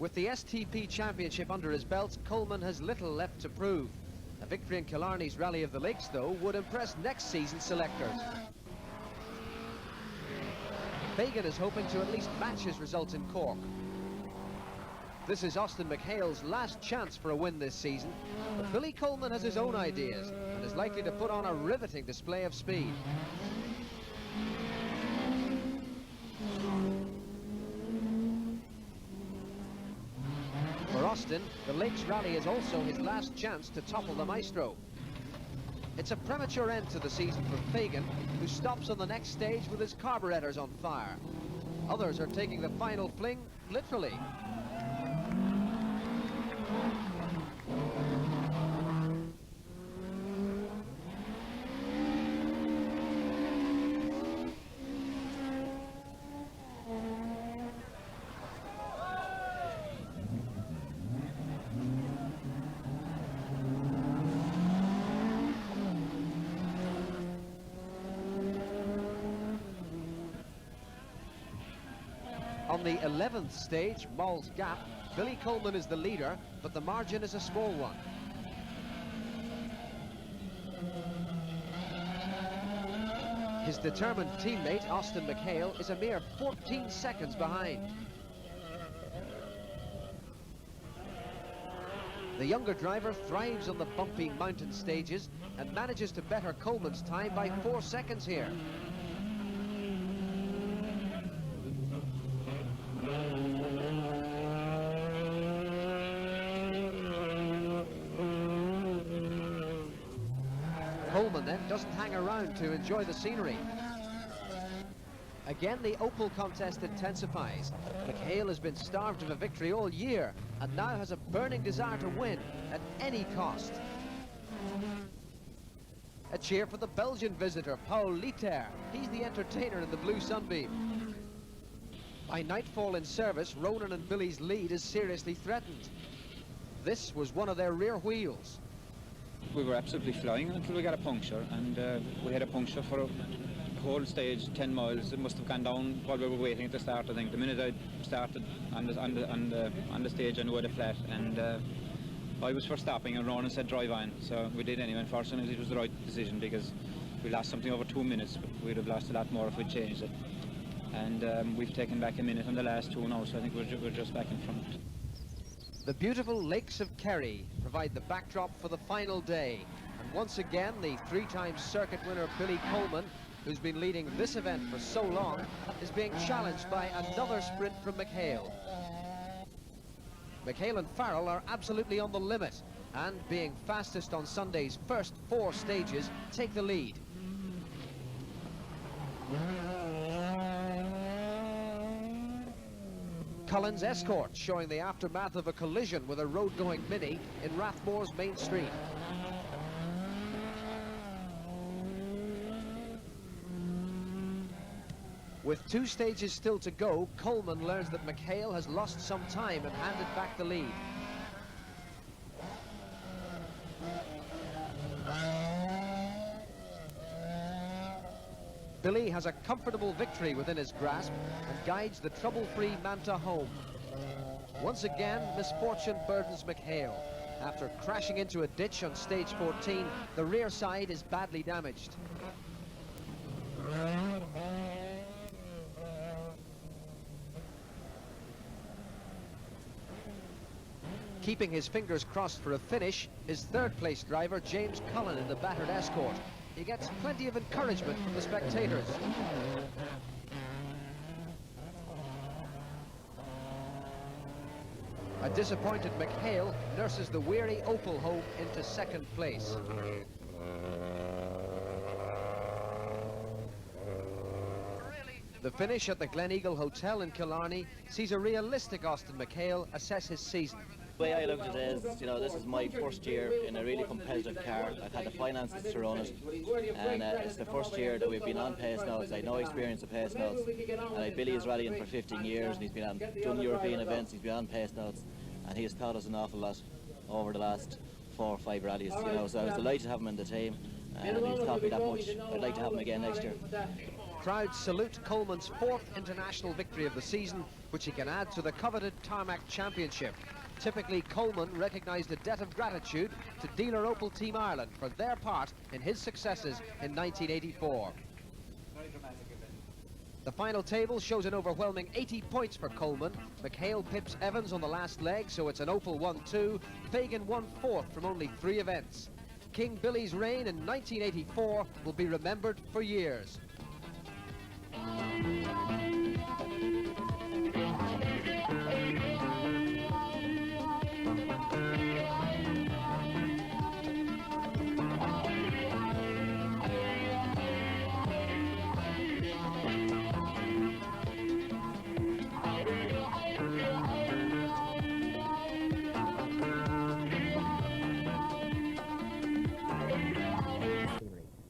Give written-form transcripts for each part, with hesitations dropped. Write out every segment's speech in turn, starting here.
With the STP Championship under his belt, Coleman has little left to prove. A victory in Killarney's Rally of the Lakes, though, would impress next season's selectors. Fagan is hoping to at least match his result in Cork. This is Austin McHale's last chance for a win this season, but Billy Coleman has his own ideas and is likely to put on a riveting display of speed. For Austin, the Lakes Rally is also his last chance to topple the maestro. It's a premature end to the season for Fagan, who stops on the next stage with his carburetors on fire. Others are taking the final fling literally. On the 11th stage, Molls Gap, Billy Coleman is the leader, but the margin is a small one. His determined teammate, Austin McHale, is a mere 14 seconds behind. The younger driver thrives on the bumpy mountain stages and manages to better Coleman's time by 4 seconds here. Coleman then doesn't hang around to enjoy the scenery. Again, the Opel contest intensifies. McHale has been starved of a victory all year and now has a burning desire to win at any cost. A cheer for the Belgian visitor, Paul Liter. He's the entertainer in the blue sunbeam. By nightfall in service, Ronan and Billy's lead is seriously threatened. This was one of their rear wheels. We were absolutely flying until we got a puncture, and we had a puncture for a whole stage, 10 miles. It must have gone down while we were waiting at the start, I think. The minute I started on the stage, I knew I had a flat, and I was for stopping, and Ronan said drive on, so we did anyway. Unfortunately, it was the right decision because we lost something over 2 minutes. We'd have lost a lot more if we'd changed it. And we've taken back a minute on the last two now, so I think we're just back in front. The beautiful lakes of Kerry provide the backdrop for the final day. And once again, the three-time circuit winner Billy Coleman, who's been leading this event for so long, is being challenged by another sprint from McHale. McHale and Farrell are absolutely on the limit, and being fastest on Sunday's first 4 stages, take the lead. Cullen's Escort showing the aftermath of a collision with a road-going Mini in Rathmore's main street. With 2 stages still to go, Coleman learns that McHale has lost some time and handed back the lead. Billy has a comfortable victory within his grasp and guides the trouble-free Manta home. Once again, misfortune burdens McHale. After crashing into a ditch on stage 14, the rear side is badly damaged. Keeping his fingers crossed for a finish is third-place driver James Cullen in the battered Escort. He gets plenty of encouragement from the spectators. A disappointed McHale nurses the weary Opel home into second place. The finish at the Gleneagle Hotel in Killarney sees a realistic Austin McHale assess his season. The way I look at it is, you know, this is my first year in a really competitive car. I've had the finances to run it, and it's the first year that we've been on pace notes. I had no experience of pace notes, and Billy is rallying for 15 years, and he's been on done European events, he's been on pace notes, and he has taught us an awful lot over the last 4 or 5 rallies. You know, so I was delighted to have him in the team, and he's taught me that much. I'd like to have him again next year. crowds salute Coleman's 4th international victory of the season, which he can add to the coveted Tarmac Championship. Typically, Coleman recognised a debt of gratitude to dealer Opel Team Ireland for their part in his successes in 1984. The final table shows an overwhelming 80 points for Coleman. McHale pips Evans on the last leg, so it's an Opel 1-2. Fagan 1/4 from only 3 events. King Billy's reign in 1984 will be remembered for years.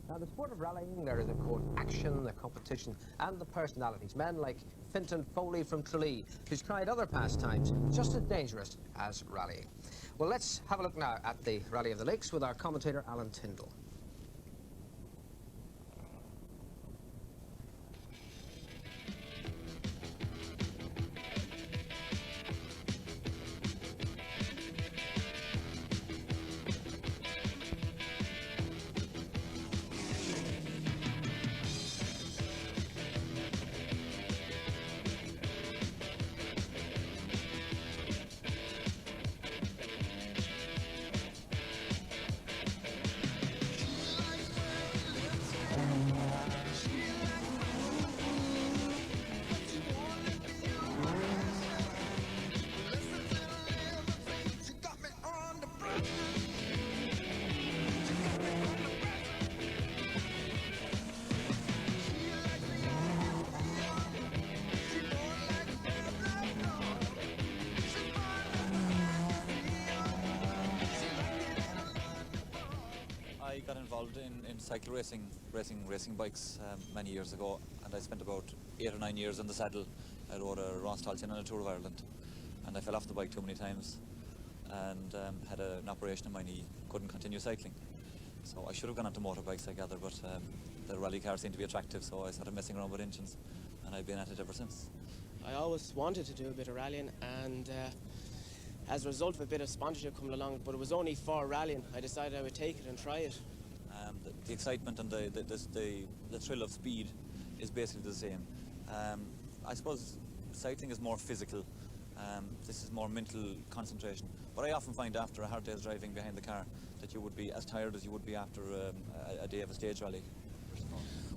Now, the sport of rallying, there is, of course, action, the competition, and the personalities. Men like Fintan Foley from Tralee, who's tried other pastimes just as dangerous as rallying. Well, let's have a look now at the Rally of the Lakes with our commentator, Alan Tyndall. I got involved in cycle racing bikes many years ago, and I spent about 8 or 9 years in the saddle. I rode a Ronstalchin on a Tour of Ireland, and I fell off the bike too many times and had an operation in my knee, couldn't continue cycling. So I should have gone onto motorbikes, I gather, but the rally cars seemed to be attractive, so I started messing around with engines, and I've been at it ever since. I always wanted to do a bit of rallying, and as a result of a bit of sponsorship coming along, but it was only for rallying, I decided I would take it and try it. The excitement and the thrill of speed is basically the same. I suppose cycling is more physical. This is more mental concentration. But I often find after a hard day's driving behind the car that you would be as tired as you would be after a day of a stage rally.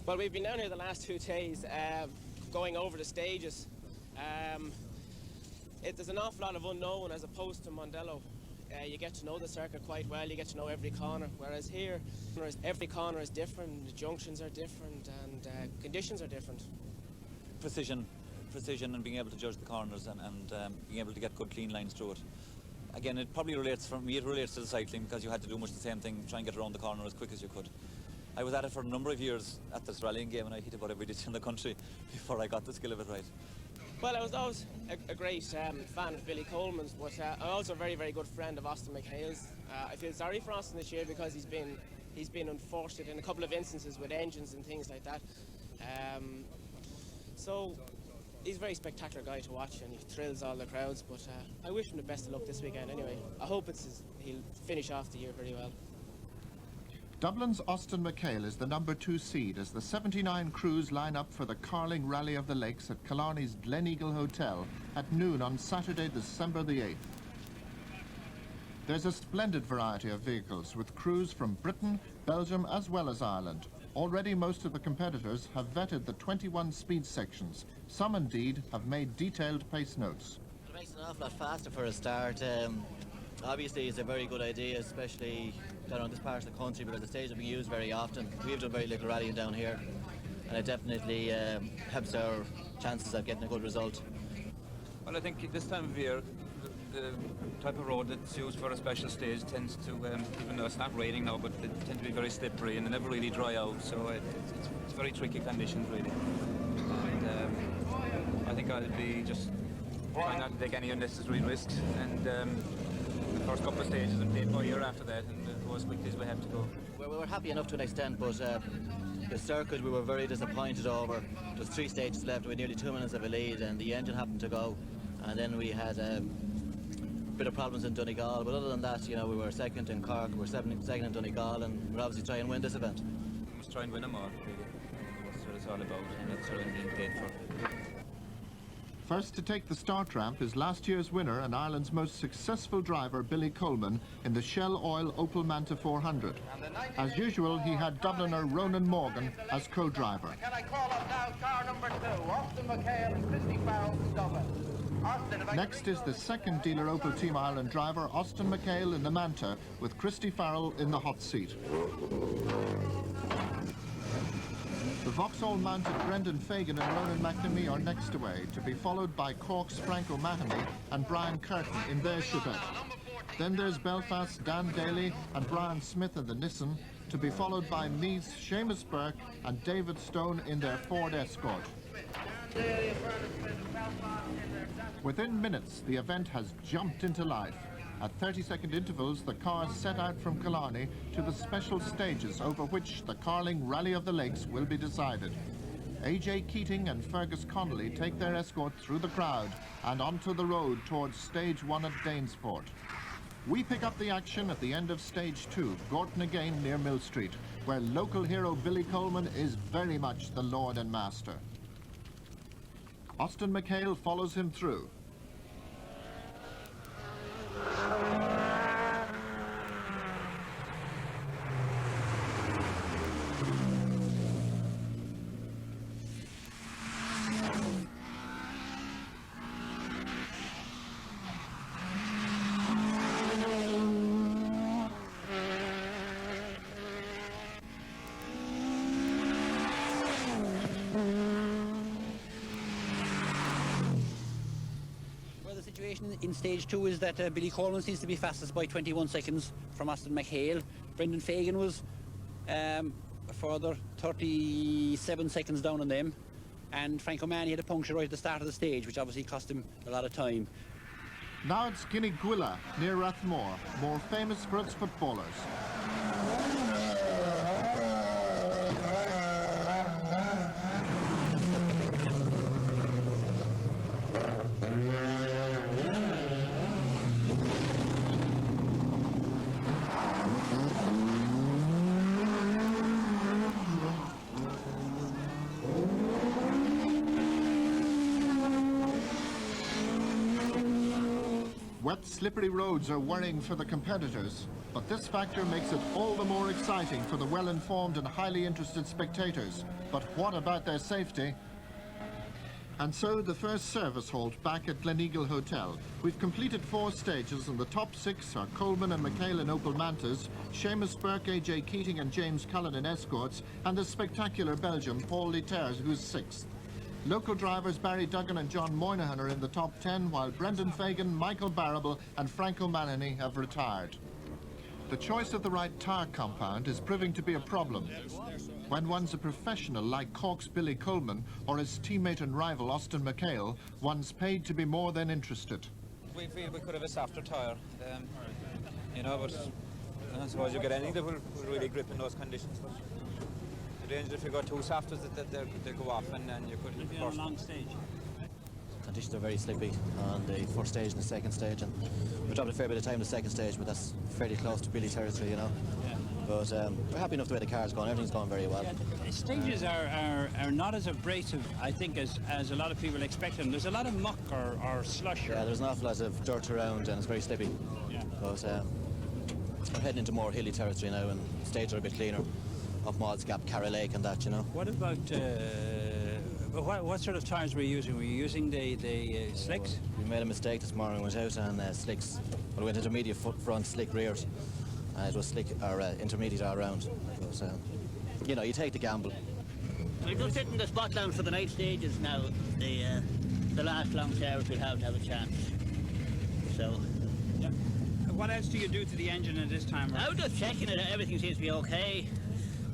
Well, we've been down here the last 2 days going over the stages. There's an awful lot of unknown as opposed to Mondello. You get to know the circuit quite well, you get to know every corner, whereas here every corner is different, the junctions are different, and conditions are different. Precision and being able to judge the corners and being able to get good clean lines through it. Again, it probably relates, for me it relates to the cycling, because you had to do much the same thing, try and get around the corner as quick as you could. I was at it for a number of years at this rallying game, and I hit about every ditch in the country before I got the skill of it right. Well, I was always a great fan of Billy Coleman's, but I'm also a very, very good friend of Austin McHale's. I feel sorry for Austin this year because he's been unfortunate in a couple of instances with engines and things like that. So he's a very spectacular guy to watch, and he thrills all the crowds, but I wish him the best of luck this weekend anyway. I hope he'll finish off the year very well. Dublin's Austin McHale is the number 2 seed as the 79 crews line up for the Carling Rally of the Lakes at Killarney's Gleneagle Hotel at noon on Saturday, December the 8th. There's a splendid variety of vehicles with crews from Britain, Belgium as well as Ireland. Already most of the competitors have vetted the 21 speed sections. Some indeed have made detailed pace notes. It makes it an awful lot faster for a start. Obviously it's a very good idea, especially down on this part of the country, because the stage is being used very often. We've done very little rallying down here, and it definitely helps our chances of getting a good result. Well, I think this time of year, the type of road that's used for a special stage tends to, even though it's not raining now, but they tend to be very slippery and they never really dry out, so it's very tricky conditions really. And I think I'll be just trying not to take any unnecessary risks, and the first couple of stages and play by ear after that, and go as quickly as we have to go. We're happy enough to an extent, but The circuit we were very disappointed over. There's 3 stages left with nearly 2 minutes of a lead, and the engine happened to go. And then we had a bit of problems in Donegal, but other than that, you know, we were second in Cork, we were second in Donegal, and we'll obviously try and win this event. We must try and win them all, really. That's what it's all about, and that's what I'm being paid for. First to take the start ramp is last year's winner and Ireland's most successful driver, Billy Coleman, in the Shell Oil Opel Manta 400. As usual, he had Dubliner Ronan Morgan as co-driver. Can I call up now car number 2, Austin McHale and Christy Farrell from Dublin. Austin, if I Next is the second dealer Opel Team Ireland driver, Austin McHale in the Manta, with Christy Farrell in the hot seat. The Vauxhall mounted Brendan Fagan and Ronan McNamee are next away, to be followed by Cork's Frank O'Mahony and Brian Curtin in their Chevette. Then there's Belfast's Dan Daly and Brian Smith in the Nissan, to be followed by Meath's Seamus Burke and David Stone in their Ford Escort. Within minutes, the event has jumped into life. At 30-second intervals, the cars set out from Killarney to the special stages over which the Carling Rally of the Lakes will be decided. AJ Keating and Fergus Connolly take their escort through the crowd and onto the road towards Stage 1 at Dainsport. We pick up the action at the end of Stage 2, Gorton again near Millstreet, where local hero Billy Coleman is very much the lord and master. Austin McHale follows him through. In Stage 2 is that Billy Coleman seems to be fastest by 21 seconds from Austin McHale. Brendan Fagan was a further 37 seconds down on them. And Frank O'Mahony had a puncture right at the start of the stage, which obviously cost him a lot of time. Now it's Guinea-Gwilla near Rathmore, more famous for its footballers. Wet, slippery roads are worrying for the competitors, but this factor makes it all the more exciting for the well-informed and highly interested spectators. But what about their safety? And so the first service halt back at Gleneagle Hotel. We've completed 4 stages, and the top 6 are Coleman and McHale in Opel Mantas, Seamus Burke, AJ Keating and James Cullen in Escorts, and the spectacular Belgian Paul Liters, who's 6th. Local drivers Barry Duggan and John Moynihan are in the top 10, while Brendan Fagan, Michael Barrable and Frank O'Mahony have retired. The choice of the right tyre compound is proving to be a problem. When one's a professional like Cork's Billy Coleman or his teammate and rival Austin McHale, one's paid to be more than interested. We feel we could have a softer tyre, you know, but I suppose you get anything that will really grip in those conditions. But the danger if you go too soft is that they go off and you could be on a long stage. Conditions are very slippy on the first stage and the second stage, and we dropped a fair bit of time in the second stage, but that's fairly close to Billy territory, you know. Yeah. But we're happy enough the way the car's going. Everything's going very well. Yeah, stages are not as abrasive, I think, as a lot of people expect them. There's a lot of muck or slush. Yeah, there's an awful lot of dirt around, and it's very slippy. Yeah. But we're heading into more hilly territory now, and stages are a bit cleaner. Up Molls Gap, Carroll Lake and that, you know. What about, what sort of tyres were you using? Were you using the slicks? We made a mistake this morning, went out on slicks. We went intermediate front, slick rears. It was slick or intermediate all round. But, you know, you take the gamble. We're just hitting the spot down for the night stages now. The last long hours we'll have to have a chance. So. Yeah. What else do you do to the engine at this time? I'm just checking it. Everything seems to be okay.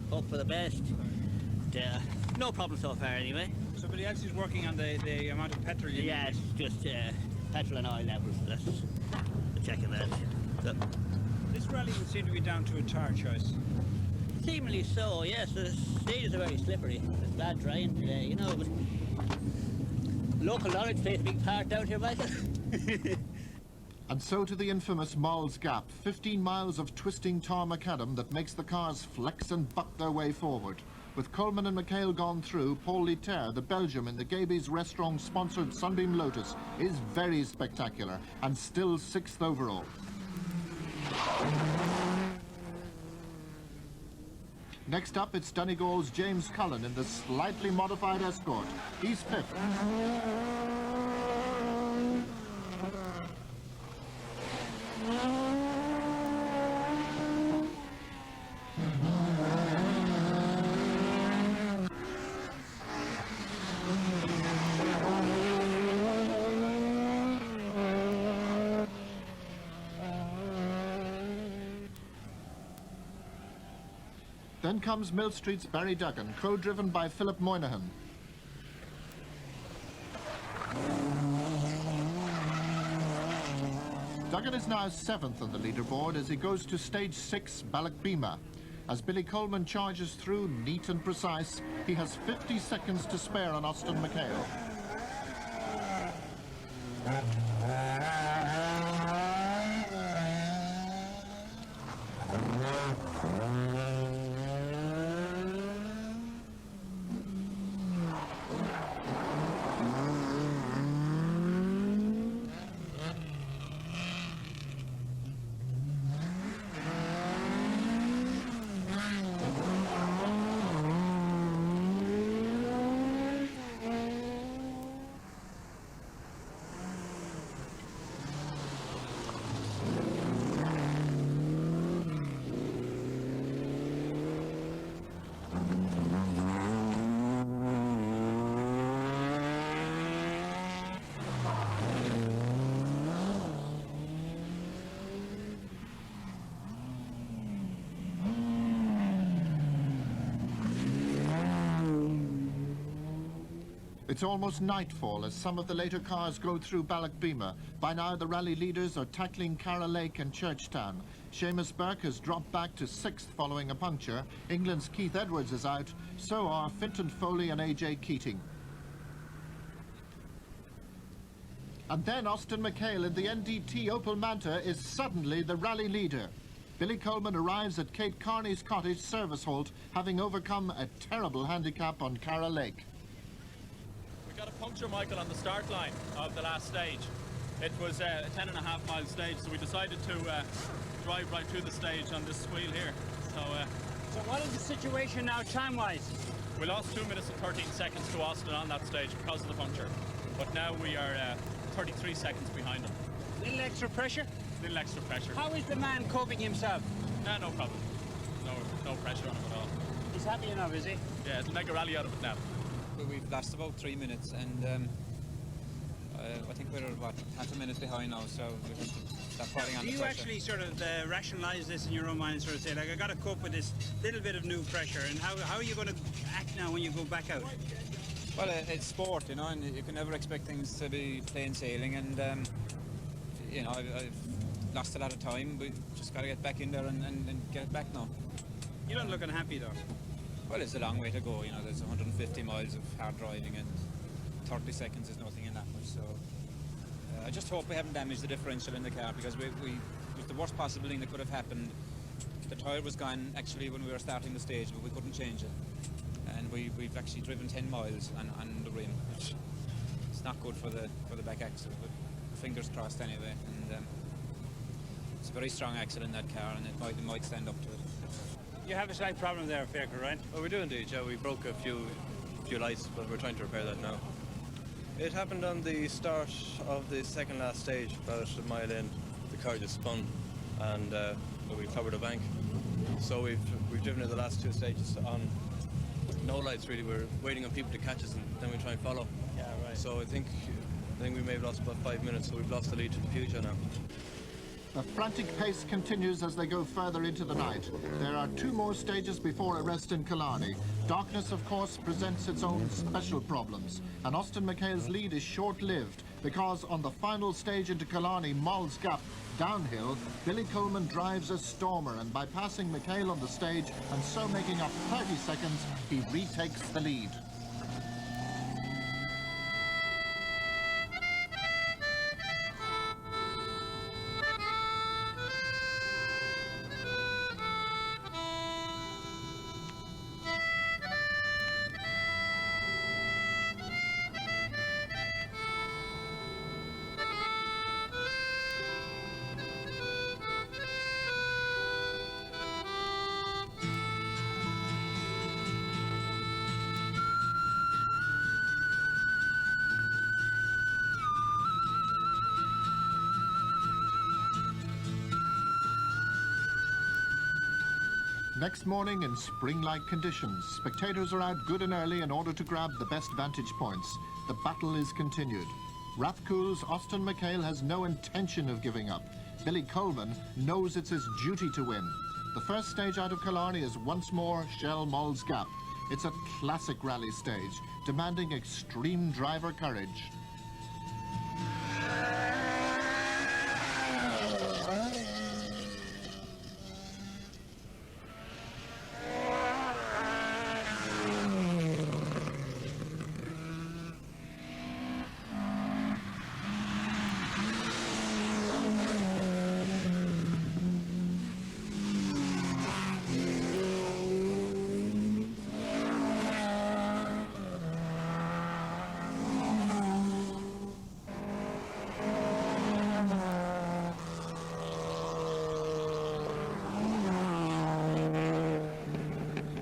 Hope for the best. No problem so far anyway. Somebody else is working on the amount of petrol you Yeah, it's just petrol and oil levels. That's checking that. So. This rally would seem to be down to a tyre choice. Seemingly so, yes. The stages are very slippery. It's bad drying today, you know, but local knowledge plays a big part out here, Michael. And so to the infamous Molls Gap, 15 miles of twisting tar macadam that makes the cars flex and buck their way forward. With Coleman and McHale gone through, Paul Litter, the Belgium in the Gaby's restaurant-sponsored Sunbeam Lotus, is very spectacular and still 6th overall. Next up, it's Donegal's James Cullen in the slightly modified Escort. He's 5th. Then comes Millstreet's Barry Duggan, co-driven by Philip Moynihan. Duggan is now 7th on the leaderboard as he goes to stage 6, Ballochbima. As Billy Coleman charges through, neat and precise, he has 50 seconds to spare on Austin McHale. It's almost nightfall as some of the later cars go through Ballochbima. By now, the rally leaders are tackling Carroll Lake and Churchtown. Seamus Burke has dropped back to 6th following a puncture. England's Keith Edwards is out. So are Fintan Foley and AJ Keating. And then Austin McHale in the NDT Opel Manta is suddenly the rally leader. Billy Coleman arrives at Kate Carney's cottage service halt, having overcome a terrible handicap on Carroll Lake. Got a puncture, Michael, on the start line of the last stage. It was a 10.5 mile stage, so we decided to drive right through the stage on this squeal here. So what is the situation now time-wise? We lost 2 minutes and 13 seconds to Austin on that stage because of the puncture. But now we are 33 seconds behind him. Little extra pressure? Little extra pressure. How is the man coping himself? No problem. No pressure on him at all. He's happy enough, is he? Yeah, it'll make a rally out of it now. We've lost about 3 minutes, and I think we're about half a minute behind now, so we have to start fighting on the pressure. Do you actually sort of rationalise this in your own mind and sort of say, like, I got to cope with this little bit of new pressure, and how are you going to act now when you go back out? Well, it's sport, you know, and you can never expect things to be plain sailing, and you know, I've lost a lot of time. We just got to get back in there and get it back now. You're not looking happy, though. Well, it's a long way to go, you know, there's 150 miles of hard driving and 30 seconds is nothing in that much, so I just hope we haven't damaged the differential in the car, because it was the worst possible thing that could have happened. The tyre was gone actually when we were starting the stage, but we couldn't change it, and we've actually driven 10 miles on the rim, which is not good for the back axle, but fingers crossed anyway, and it's a very strong axle in that car, and it might stand up to it. You have a slight problem there, Faker, right? Oh, we do indeed, yeah. We broke a few lights, but we're trying to repair that now. It happened on the start of the second last stage, about a mile in. The car just spun, and we covered a bank. So we've driven it the last 2 stages on no lights really. We're waiting on people to catch us, and then we try and follow. Yeah, right. So I think we may have lost about 5 minutes, so we've lost the lead to the future now. The frantic pace continues as they go further into the night. There are 2 more stages before a rest in Killarney. Darkness, of course, presents its own special problems, and Austin McHale's lead is short-lived because on the final stage into Killarney, Molls Gap, downhill, Billy Coleman drives a stormer, and by passing McHale on the stage and so making up 30 seconds, he retakes the lead. Next morning in spring-like conditions, spectators are out good and early in order to grab the best vantage points. The battle is continued. Rathcool's Austin McHale has no intention of giving up. Billy Coleman knows it's his duty to win. The first stage out of Killarney is once more Shell Molls Gap. It's a classic rally stage, demanding extreme driver courage.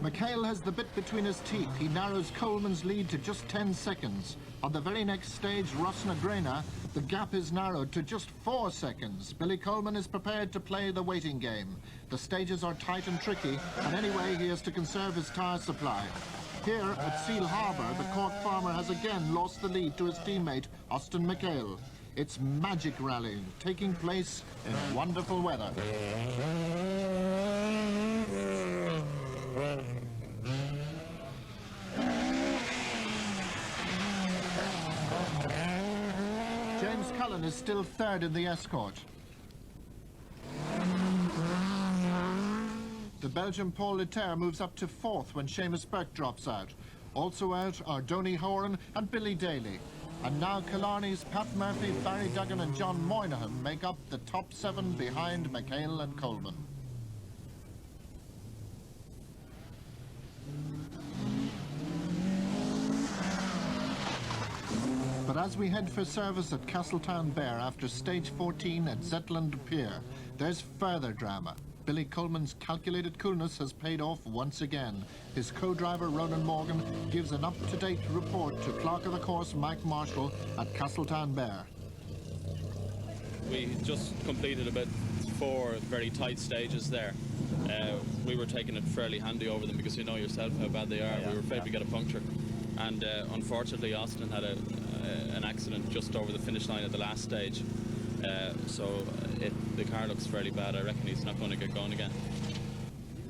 McHale has the bit between his teeth. He narrows Coleman's lead to just 10 seconds. On the very next stage, Rossnagrena, the gap is narrowed to just 4 seconds. Billy Coleman is prepared to play the waiting game. The stages are tight and tricky, and anyway, he has to conserve his tyre supply. Here at Seal Harbour, the Cork farmer has again lost the lead to his teammate, Austin McHale. It's magic rallying, taking place in wonderful weather. James Cullen is still third in the Escort. The Belgian Paul Leterre moves up to fourth when Seamus Burke drops out. Also out are Donny Horan and Billy Daly. And now Killarney's Pat Murphy, Barry Duggan and John Moynihan make up the top 7 behind McHale and Coleman. But as we head for service at Castletown Bear after stage 14 at Zetland Pier, there's further drama. Billy Coleman's calculated coolness has paid off once again. His co-driver Ronan Morgan gives an up-to-date report to clerk of the course Mike Marshall at Castletown Bear. We just completed about 4 very tight stages there. We were taking it fairly handy over them because you know yourself how bad they are. We were afraid we got a puncture. And unfortunately Austin had an accident just over the finish line at the last stage. So the car looks fairly bad. I reckon he's not going to get going again.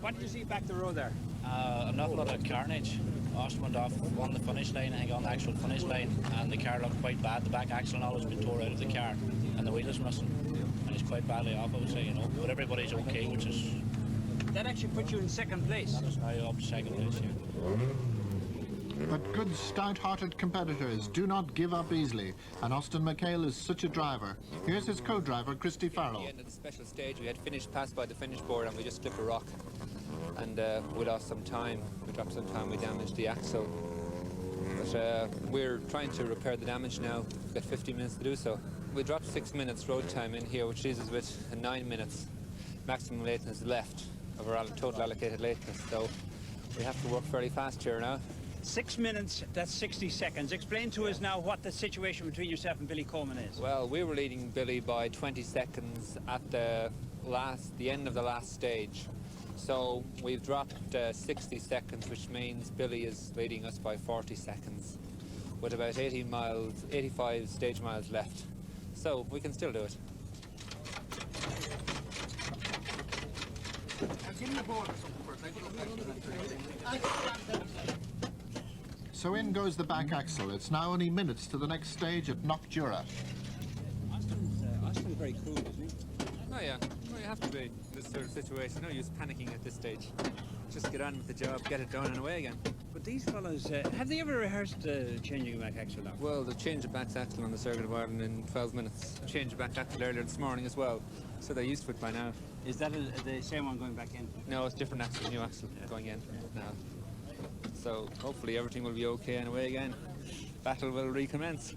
What did you see back the road there? An awful lot of carnage. Austin went off on the finish line, I think on the actual finish line, and the car looked quite bad. The back axle and all has been tore out of the car, and the wheel is missing. And he's quite badly off, I would say, you know. But everybody's okay, which is... That actually put you in second place. That is now up to second place, yeah. But good, stout-hearted competitors do not give up easily, and Austin McHale is such a driver. Here's his co-driver, Christy Farrell. At the end of the special stage, we had finished past by the finish board and we just slipped a rock. And we lost some time. We dropped some time, we damaged the axle. But we're trying to repair the damage now. We've got 15 minutes to do so. We dropped 6 minutes road time in here, which leaves us with 9 minutes maximum lateness left of our total allocated lateness. So we have to work fairly fast here now. 6 minutes, that's 60 seconds. Explain to us now what the situation between yourself and Billy Coleman is. Well, we were leading Billy by 20 seconds at the end of the last stage. So we've dropped 60 seconds, which means Billy is leading us by 40 seconds with about 85 stage miles left. So we can still do it. So in goes the back axle. It's now only minutes to the next stage at Knockdura. Austin's very cool, isn't he? Oh yeah, well, you have to be in this sort of situation. No use panicking at this stage. Just get on with the job, get it done and away again. But these fellas, have they ever rehearsed changing a back axle now? Well, they've changed the back axle on the Circuit of Ireland in 12 minutes. Changed the back axle earlier this morning as well, so they're used to it by now. Is that the same one going back in? No, it's different axle, new axle going in now. So hopefully everything will be okay and away again. Battle will recommence.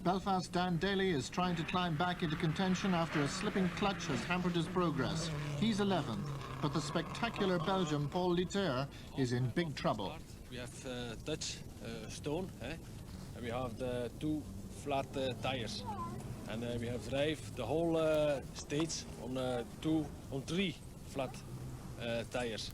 Belfast Dan Daly is trying to climb back into contention after a slipping clutch has hampered his progress. He's 11th, but the spectacular Belgian Paul Litter is in big trouble. We have Dutch stone, and we have the 2 flat tires. And we have drive the whole stage on 3 flat tires.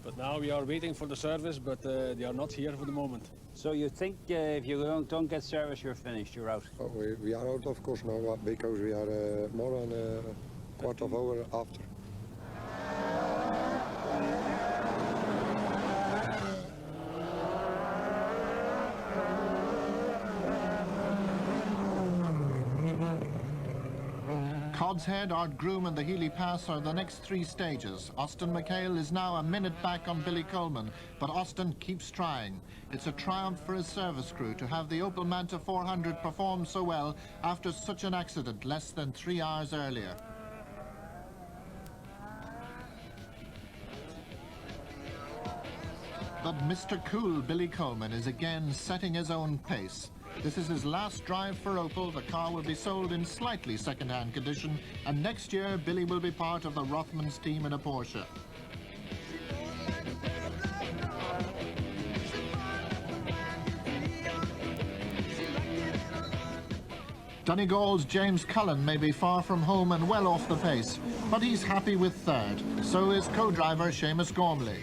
But now we are waiting for the service, but they are not here for the moment. So you think if you don't get service, you're finished, you're out? Oh, we are out, of course, now because we are more than a quarter of an hour after. Cod's Head, Ardgroom and the Healy Pass are the next 3 stages. Austin McHale is now a minute back on Billy Coleman, but Austin keeps trying. It's a triumph for his service crew to have the Opel Manta 400 perform so well after such an accident less than 3 hours earlier. But Mr. Cool Billy Coleman is again setting his own pace. This is his last drive for Opel. The car will be sold in slightly second-hand condition, and next year Billy will be part of the Rothmans team in a Porsche. Donegal's James Cullen may be far from home and well off the pace, but he's happy with 3rd. So is co-driver Seamus Gormley.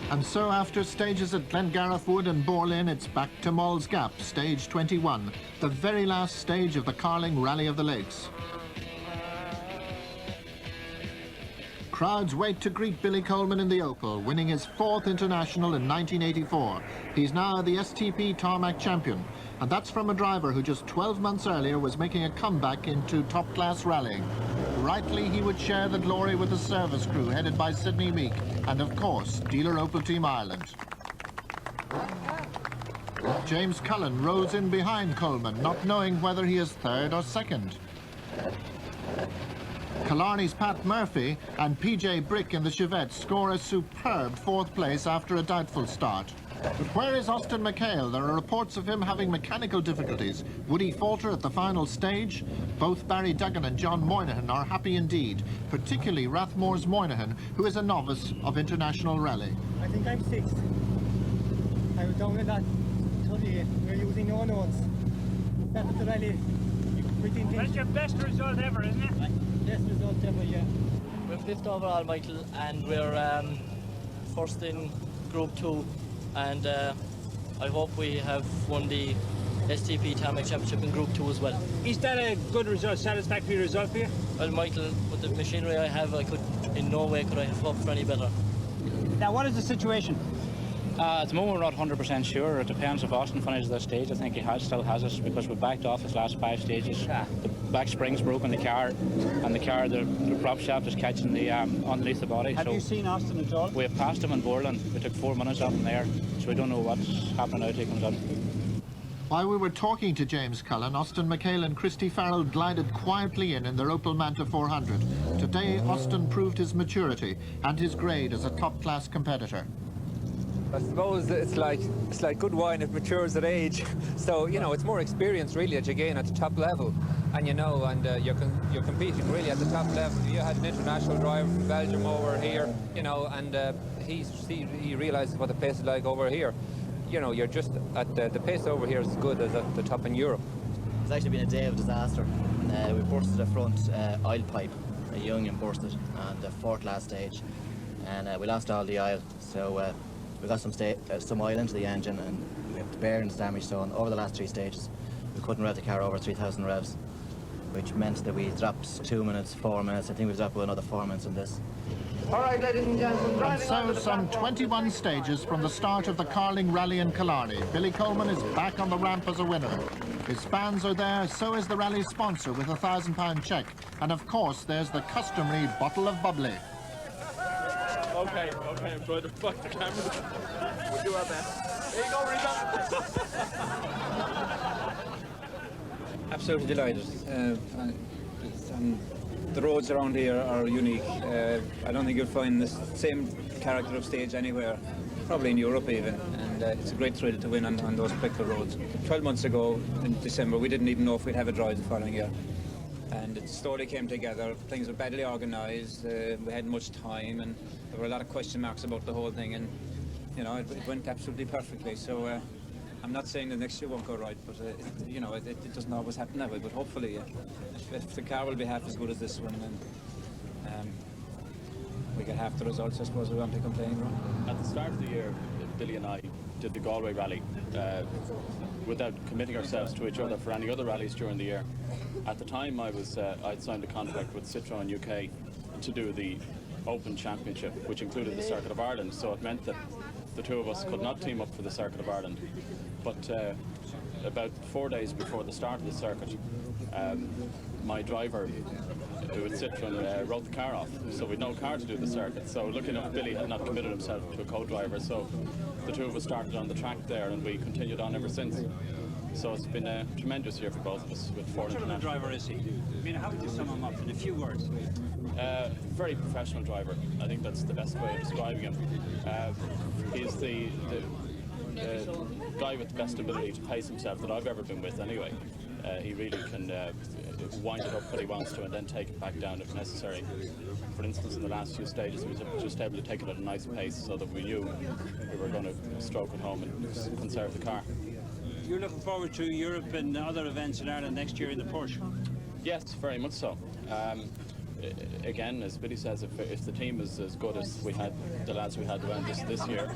And so after stages at Glengarriff Wood and Borlin, it's back to Molls Gap, stage 21, the very last stage of the Carling Rally of the Lakes. Crowds wait to greet Billy Coleman in the Opel, winning his 4th international in 1984. He's now the STP Tarmac Champion, and that's from a driver who just 12 months earlier was making a comeback into top-class rallying. Rightly, he would share the glory with the service crew headed by Sidney Meeke, and of course, dealer Opel Team Ireland. James Cullen rolls in behind Coleman, not knowing whether he is 3rd or 2nd. Killarney's Pat Murphy and PJ Brick in the Chevette score a superb 4th place after a doubtful start. But where is Austin McHale? There are reports of him having mechanical difficulties. Would he falter at the final stage? Both Barry Duggan and John Moynihan are happy indeed, particularly Rathmore's Moynihan, who is a novice of international rally. I think I'm 6th. I was down in that 38. We're using no unknowns. That's the rally. That's your best result ever, isn't it? Best result ever, yeah. We're 5th overall, Michael, and we're first in Group 2. And I hope we have won the STP Tarmac Championship in Group 2 as well. Is that a good result, satisfactory result for you? Well, Michael, with the machinery I have, I could in no way could I have hoped for any better. Now, what is the situation? At the moment, we're not 100% sure. It depends if Austin finishes that stage. I think he still has us because we backed off his last 5 stages. The back spring's broken the car, and the prop shaft is catching the underneath the body. Have you seen Austin at all? We have passed him in Borland. We took 4 minutes off him there, so we don't know what's happening out till he comes up. While we were talking to James Cullen, Austin McHale and Fitzgerald glided quietly in their Opel Manta 400. Today, Austin proved his maturity and his grade as a top-class competitor. I suppose it's like good wine, it matures at age. So, you know, it's more experience really that you gain at the top level. And you know, you're competing really at the top level. You had an international driver from Belgium over here, you know, and he realises what the pace is like over here. You know, you're just at the pace over here is as good as at the top in Europe. It's actually been a day of disaster. We bursted the front oil pipe, a union bursted on the 4th last stage, and we lost all the oil. So we got some oil into the engine, and we have the bearings damaged. So over the last 3 stages, we couldn't rev the car over 3,000 revs, which meant that we dropped 2 minutes, 4 minutes. I think we've dropped another 4 minutes in this. All right, ladies and gentlemen. And so, some 21 stages from the start of the Carling Rally in Killarney, Billy Coleman is back on the ramp as a winner. His fans are there, so is the rally's sponsor with a £1,000 cheque. And of course, there's the customary bottle of bubbly. Okay, I'm trying to fuck the camera. We'll do our best. There you go, Rita. Absolutely delighted. The roads around here are unique. I don't think you'll find the same character of stage anywhere, probably in Europe even, and it's a great thrill to win on those particular roads. 12 months ago in December we didn't even know if we'd have a drive the following year, and it slowly came together. Things were badly organised, we hadn't much time, and there were a lot of question marks about the whole thing, and you know, it went absolutely perfectly. So I'm not saying the next year won't go right, but you know, it doesn't always happen that way. But hopefully, if the car will be half as good as this one, then we get half the results, I suppose we won't be complaining. At the start of the year, Billy and I did the Galway rally without committing ourselves to each other for any other rallies during the year. At the time, I'd signed a contract with Citroën UK to do the Open Championship, which included the Circuit of Ireland. So it meant that the two of us could not team up for the Circuit of Ireland. But about 4 days before the start of the circuit, my driver, who was Citroën, wrote the car off. So we'd no car to do the circuit. So lucky enough, Billy had not committed himself to a co-driver. So the two of us started on the track there, and we continued on ever since. So it's been a tremendous year for both of us with Ford. What sort of driver is he? I mean, how would you sum him up in a few words? Very professional driver. I think that's the best way of describing him. He's the guy with the best ability to pace himself that I've ever been with anyway. He really can wind it up when he wants to and then take it back down if necessary. For instance, in the last few stages he was just able to take it at a nice pace so that we knew we were going to stroke it home and conserve the car. You're looking forward to Europe and other events in Ireland next year in the Porsche? Yes, very much so. Again, as Billy says, if the team is as good as we had, the lads we had around this year,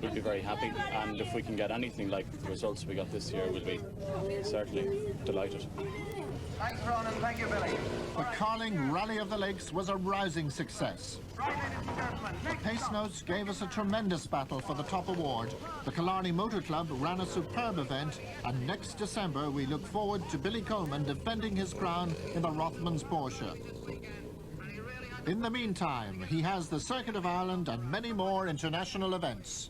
we'll be very happy. And if we can get anything like the results we got this year, we'll be certainly delighted. Thanks, Ronan. Thank you, Billy. The Carling Rally of the Lakes was a rousing success. The Pace Notes gave us a tremendous battle for the top award. The Killarney Motor Club ran a superb event, and next December we look forward to Billy Coleman defending his crown in the Rothmans Porsche. In the meantime, he has the Circuit of Ireland and many more international events.